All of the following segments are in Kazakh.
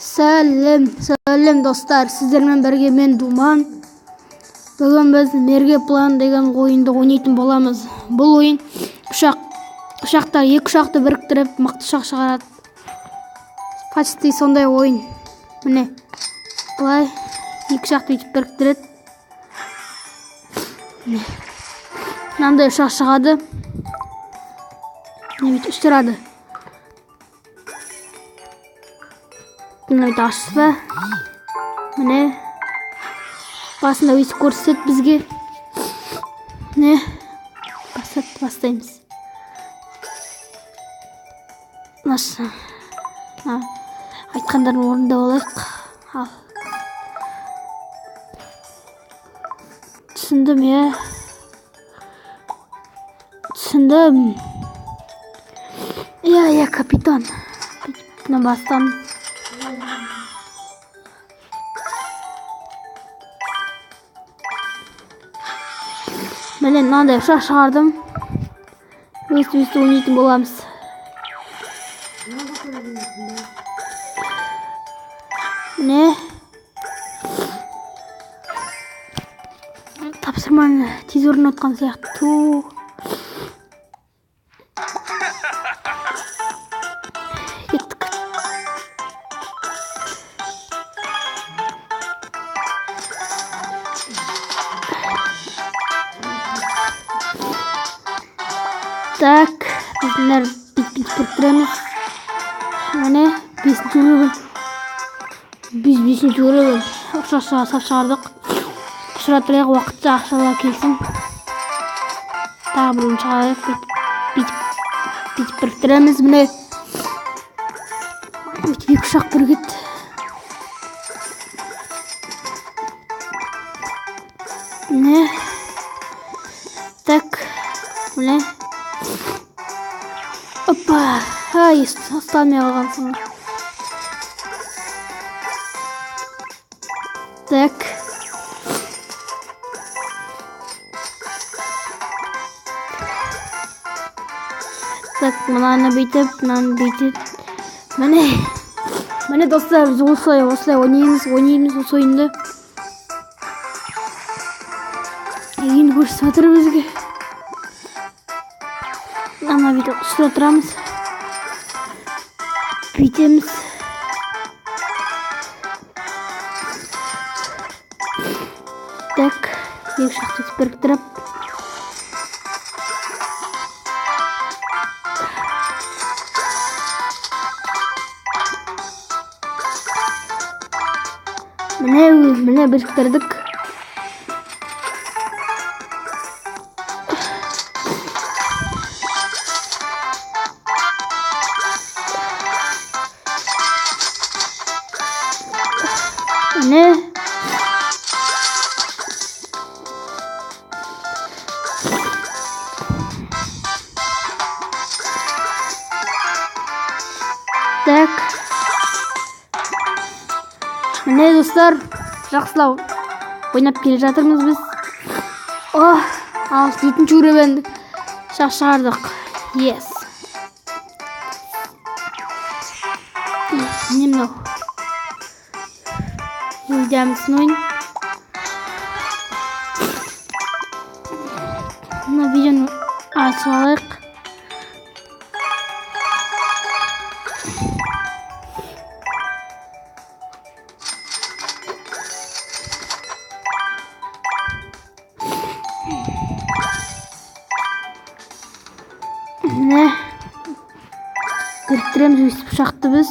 Сәлем достар, сіздермен бірге мен Думан. Бүгін біз мерге план деген ойынды ойнайтын боламыз. Бұл ойын екі ұшақты біріктіріп мықты ұшақ шығарады. Почти сондай ойын. Міне, былай екі ұшақты өйтіп біріктіреді. Мынандай ұшақ шығады. Міне бүйтіп ұштырады. Міне бүйтіп ашса. Міне басында өйтіп көрсетеді бізге. Міне бастаймыз. Айтқандарын орындап алайық. Түсіндім, түсіндім. Капитан. Мына бастан. Міне мынандай ұшақ шығардым. Өсті ойнайтын боламыз. Міне тапсырманы тез орындап отқан сияқты. Кеттік. Так, біздер бит біріктіреміз. Міне 5-ші уровень. 5-ші уровень. Ұшақша сап шығардық. Ұшыратырайық, уақытша ақшалар келсін. Тағы бір шығарайық. Бит біріктіреміз. Міне екі ұшақ бірігеді. Міне. Так, міне. Опа, ұсталмай қалғансың. Так. Так, мынаны бүйтіп, Міне достар, біз осылай ойнаймыз осы ойынды. Енді көрсетіп жатыр бізге. Ана бүйтіп ұстап тұрамыз. Бүйтеміз. Так, екі ұшақты біріктіріп. Міне біріктірдік. Міне так. Міне достар, жақсылау ойнап келе жатырмыз біз. 7-ші уровень ұшақ шығардық. Yes. Міне мынау. Өйдеміздің ойын. Мына видеоны ашып алайық. Міне біріктіреміз өстіп ұшақты біз.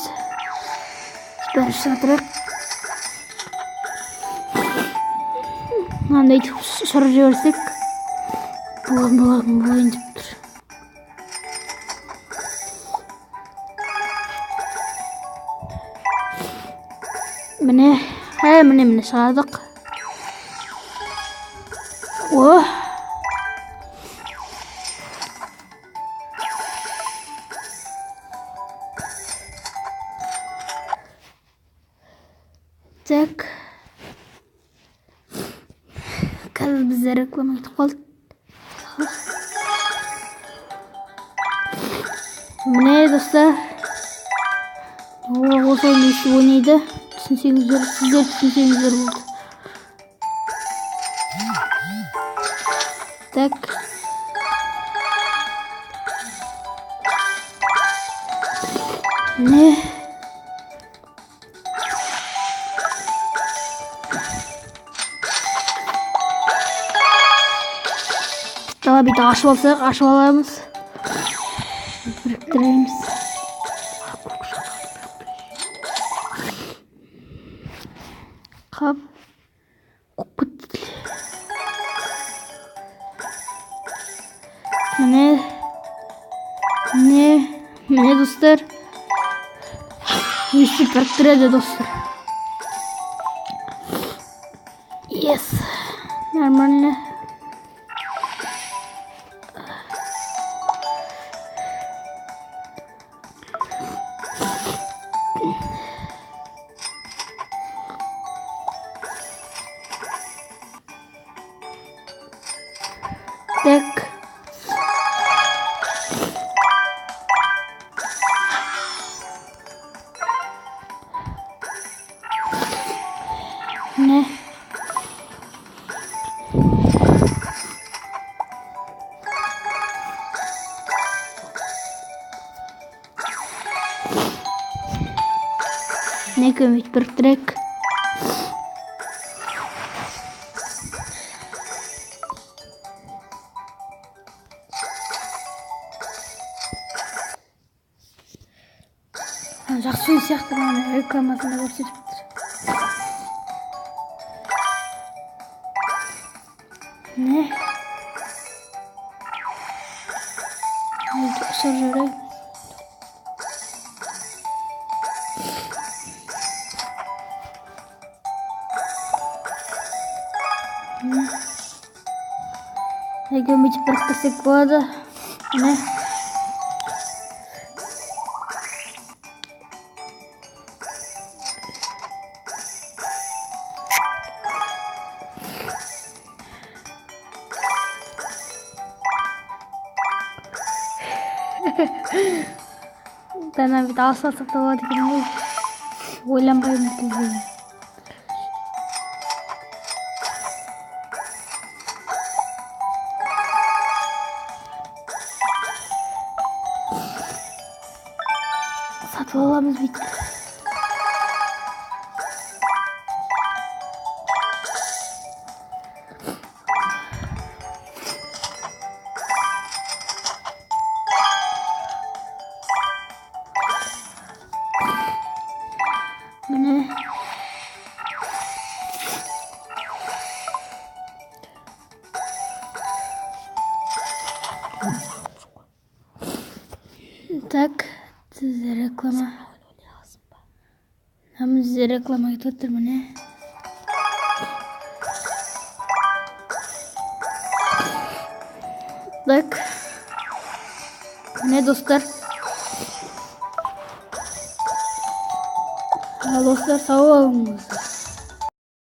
Бәрі шығатырайық. Мынандай ұшырып жіберсек болайын деп тұр. Міне шығардық. Так. Қазір біздер реклама етіп қалдық. Міне достар. осы ойынды естіп ойнайды. Түсінсеңіздер, сіздер түсінсеңіздер болды. Так. Не? Давай бүйтіп ашып алсақ, ашып аламыз. Біріктіреміз. Қап. Міне достар. Өйстіп біріктіреді достар. Yes. Нормально. Так. Не. Не көмейт біріктірек. Жақсы ой сияқты маған рекламасында көрсетіп тұр. Не? Ұсыр жүрек. Екеуміз біріктірсек болады. Не? Дана бүйтіп алсалсақ та болады екен ғой. Ойланбаймын түзге. Сатып аламыз бүйтіп. Міне. Так, сізде реклама. Бізде реклама кетіп отыр, міне. Так. Міне достар. Достар, сау болыңыз.